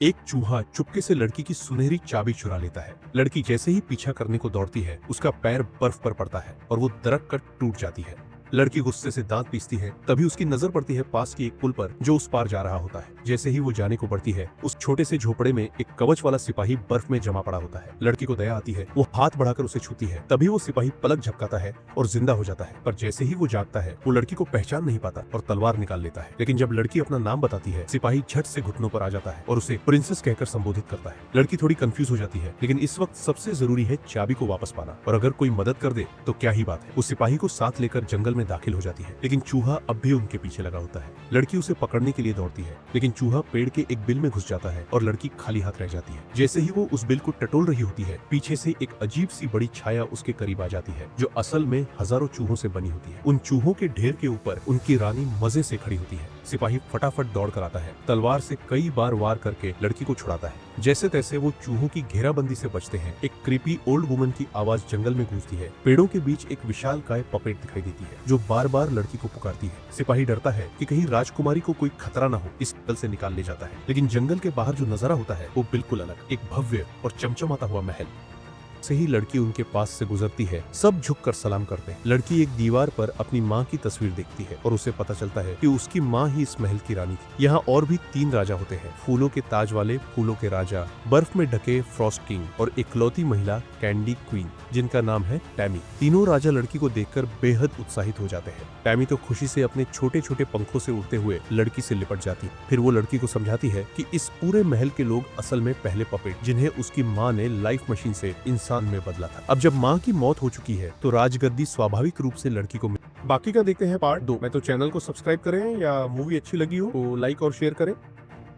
एक चूहा चुपके से लड़की की सुनहरी चाबी चुरा लेता है। लड़की जैसे ही पीछा करने को दौड़ती है, उसका पैर बर्फ पर पड़ता है और वो दरक कर टूट जाती है। लड़की गुस्से से दांत पीसती है, तभी उसकी नजर पड़ती है पास की एक पुल पर जो उस पार जा रहा होता है। जैसे ही वो जाने को बढ़ती है, उस छोटे से झोपड़े में एक कवच वाला सिपाही बर्फ में जमा पड़ा होता है। लड़की को दया आती है, वो हाथ बढ़ाकर उसे छूती है, तभी वो सिपाही पलक झपकाता है और जिंदा हो जाता है। पर जैसे ही वो जागता है, वो लड़की को पहचान नहीं पाता और तलवार निकाल लेता है। लेकिन जब लड़की अपना नाम बताती है, सिपाही झट से घुटनों पर आ जाता है और उसे प्रिंसेस कहकर संबोधित करता है। लड़की थोड़ी कंफ्यूज हो जाती है, लेकिन इस वक्त सबसे जरूरी है चाबी को वापस पाना, और अगर कोई मदद कर दे तो क्या ही बात है। वो सिपाही को साथ लेकर जंगल में दाखिल हो जाती है, लेकिन चूहा अब भी उनके पीछे लगा होता है। लड़की उसे पकड़ने के लिए दौड़ती है, लेकिन चूहा पेड़ के एक बिल में घुस जाता है और लड़की खाली हाथ रह जाती है। जैसे ही वो उस बिल को टटोल रही होती है, पीछे से एक अजीब सी बड़ी छाया उसके करीब आ जाती है, जो असल में हजारों चूहों से बनी होती है। उन चूहों के ढेर के ऊपर उनकी रानी मजे से खड़ी होती है। सिपाही फटाफट दौड़ कर आता है, तलवार से कई बार वार करके लड़की को छुड़ाता है। जैसे तैसे वो चूहों की घेराबंदी से बचते हैं। एक क्रीपी ओल्ड वुमन की आवाज जंगल में गूंजती है। पेड़ों के बीच एक विशाल काय पपेट दिखाई देती है, जो बार बार लड़की को पुकारती है। सिपाही डरता है कि कहीं राजकुमारी को कोई खतरा न हो, इस जंगल से निकाल ले जाता है। लेकिन जंगल के बाहर जो नजारा होता है वो बिल्कुल अलग, एक भव्य और चमचमाता हुआ महल। से ही लड़की उनके पास से गुजरती है, सब झुककर सलाम करते हैं। लड़की एक दीवार पर अपनी माँ की तस्वीर देखती है और उसे पता चलता है कि उसकी माँ ही इस महल की रानी थी। यहाँ और भी 3 राजा होते हैं, फूलों के ताज वाले फूलों के राजा, बर्फ में ढके फ्रॉस्ट किंग और इकलौती महिला कैंडी क्वीन, जिनका नाम है टैमी। तीनों राजा लड़की को देखकर बेहद उत्साहित हो जाते हैं। टैमी तो खुशी से अपने छोटे छोटे पंखों से उड़ते हुए लड़की से लिपट जाती है। फिर वो लड़की को समझाती है कि इस पूरे महल के लोग असल में पहले पपेट, जिन्हें उसकी माँ ने लाइफ मशीन से इंसान में बदला था। अब जब माँ की मौत हो चुकी है तो राजगद्दी स्वाभाविक रूप से लड़की को बाकी का देखते हैं पार्ट 2 में। तो चैनल को सब्सक्राइब करें, या मूवी अच्छी लगी हो तो लाइक और शेयर करें।